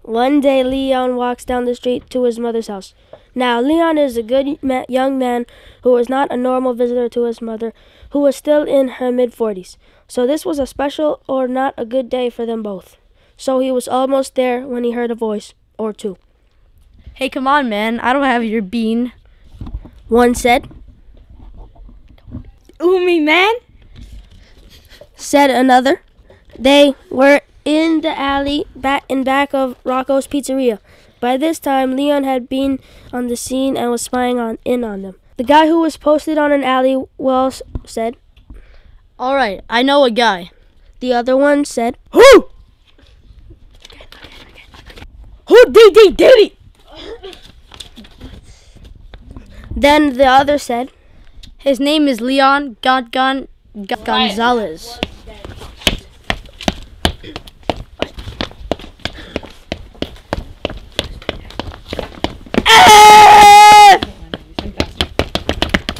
One day, Leon walks down the street to his mother's house. Now, Leon is a good young man who was not a normal visitor to his mother, who was still in her mid-40s. So this was a special or not a good day for them both. So he was almost there when he heard a voice or two. Hey, come on, man. I don't have your bean. One said. Ooh, me, man. Said another. They were in the alley in back of Rocco's Pizzeria. By this time, Leon had been on the scene and was spying in on them. The guy who was posted on an alley wall said, All right, I know a guy. The other one said, Who? Who did it? Then the other said, His name is Leon Gonzalez.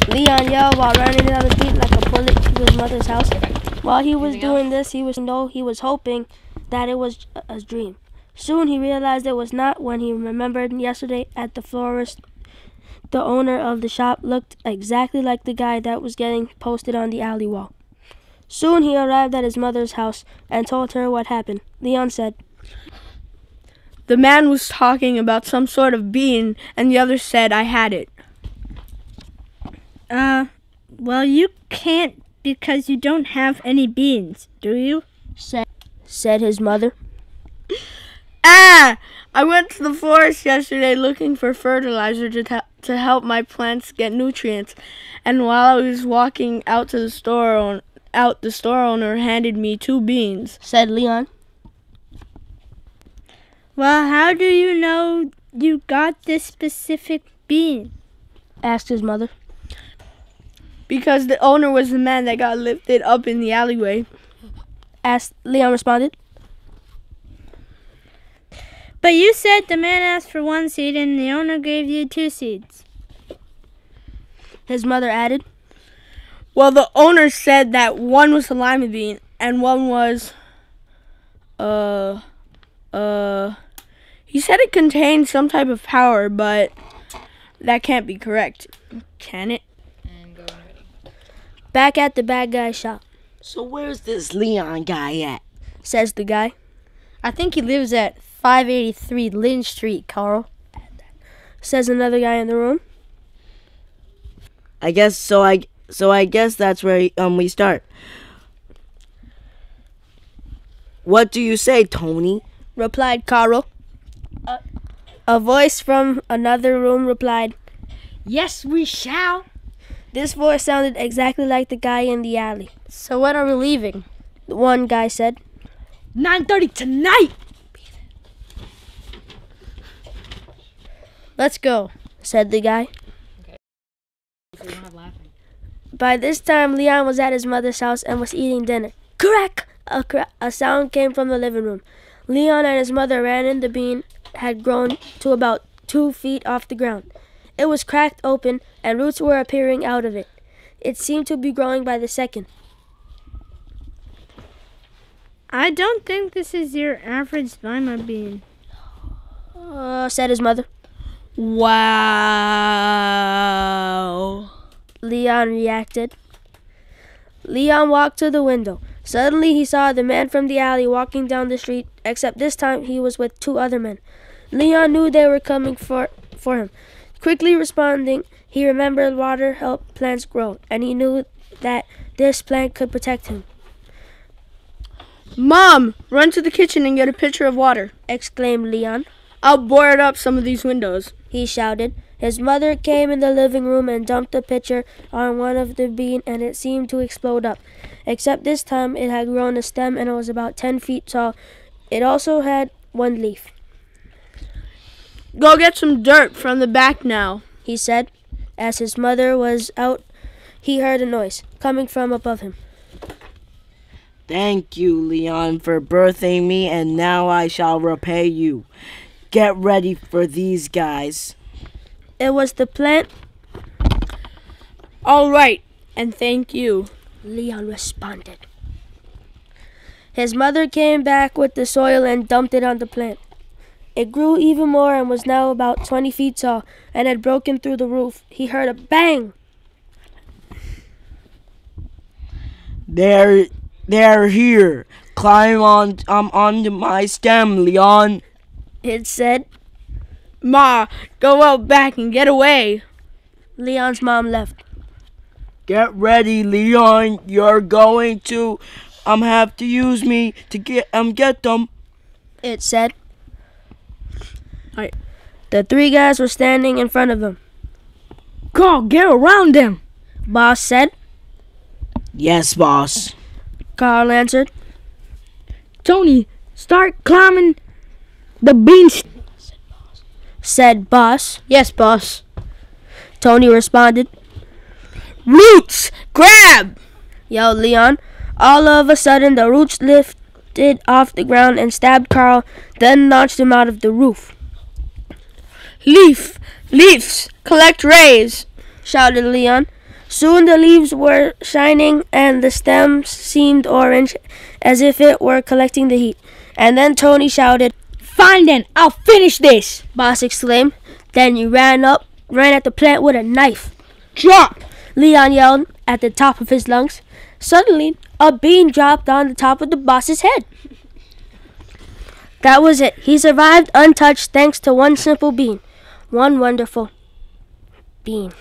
Leon yelled while running down the street like a bullet to his mother's house. While he was doing this, he was hoping that it was a dream. Soon he realized it was not when he remembered yesterday at the florist. The owner of the shop looked exactly like the guy that was getting posted on the alley wall. Soon he arrived at his mother's house and told her what happened. Leon said, The man was talking about some sort of bean, and the other said I had it. Well, you can't because you don't have any beans, do you? Said his mother. I went to the forest yesterday looking for fertilizer to help my plants get nutrients, and while I was walking out to the store, the store owner handed me 2 beans. Said Leon. Well, how do you know you got this specific bean? Asked his mother. Because the owner was the man that got lifted up in the alleyway. Leon responded. But you said the man asked for 1 seed and the owner gave you 2 seeds. His mother added. Well, the owner said that one was a lima bean and one was, he said it contained some type of power, but that can't be correct, can it? Back at the bad guy's shop. So where's this Leon guy at? Says the guy. I think he lives at 583 Lynn Street, Carl. Says another guy in the room. I guess that's where we start. What do you say, Tony? Replied Carl. A voice from another room replied, Yes, we shall. This voice sounded exactly like the guy in the alley. So when are we leaving? One guy said. 9:30 tonight. Let's go, said the guy. By this time, Leon was at his mother's house and was eating dinner. Crack! A sound came from the living room. Leon and his mother ran in. The bean had grown to about 2 feet off the ground. It was cracked open, and roots were appearing out of it. It seemed to be growing by the second. I don't think this is your average lima bean. Said his mother. Wow. Leon reacted. Leon walked to the window. Suddenly he saw the man from the alley walking down the street, except this time he was with 2 other men. Leon knew they were coming for him. Quickly responding, he remembered water helped plants grow, and he knew that this plant could protect him. Mom, run to the kitchen and get a pitcher of water, exclaimed Leon. I'll board up some of these windows, he shouted. His mother came in the living room and dumped the pitcher on one of the bean, and it seemed to explode up. Except this time it had grown a stem and it was about 10 feet tall. It also had 1 leaf. Go get some dirt from the back now, he said. As his mother was out, he heard a noise coming from above him. Thank you, Leon, for birthing me, and now I shall repay you. Get ready for these guys. It was the plant. All right, and thank you, Leon responded. His mother came back with the soil and dumped it on the plant. It grew even more and was now about 20 feet tall and had broken through the roof. He heard a bang. They're here. Climb onto my stem, Leon. It said. Ma, go out back and get away. Leon's mom left. Get ready, Leon. You're going to have to use me to get them. It said. Alright. The three guys were standing in front of him. Carl, get around them. Boss said. Yes, boss. Carl answered. Tony, start climbing the beans. Said Boss. Yes, boss. Tony responded. Roots, grab. Yelled Leon. All of a sudden, the roots lifted off the ground and stabbed Carl, then launched him out of the roof. Leaves, collect rays. Shouted Leon. Soon the leaves were shining and the stems seemed orange, as if it were collecting the heat. And then Tony shouted, Fine then, I'll finish this. Boss exclaimed. Then he ran at the plant with a knife. Drop. Leon yelled at the top of his lungs. Suddenly, a bean dropped on the top of the boss's head. That was it. He survived untouched thanks to one simple bean. One wonderful bean.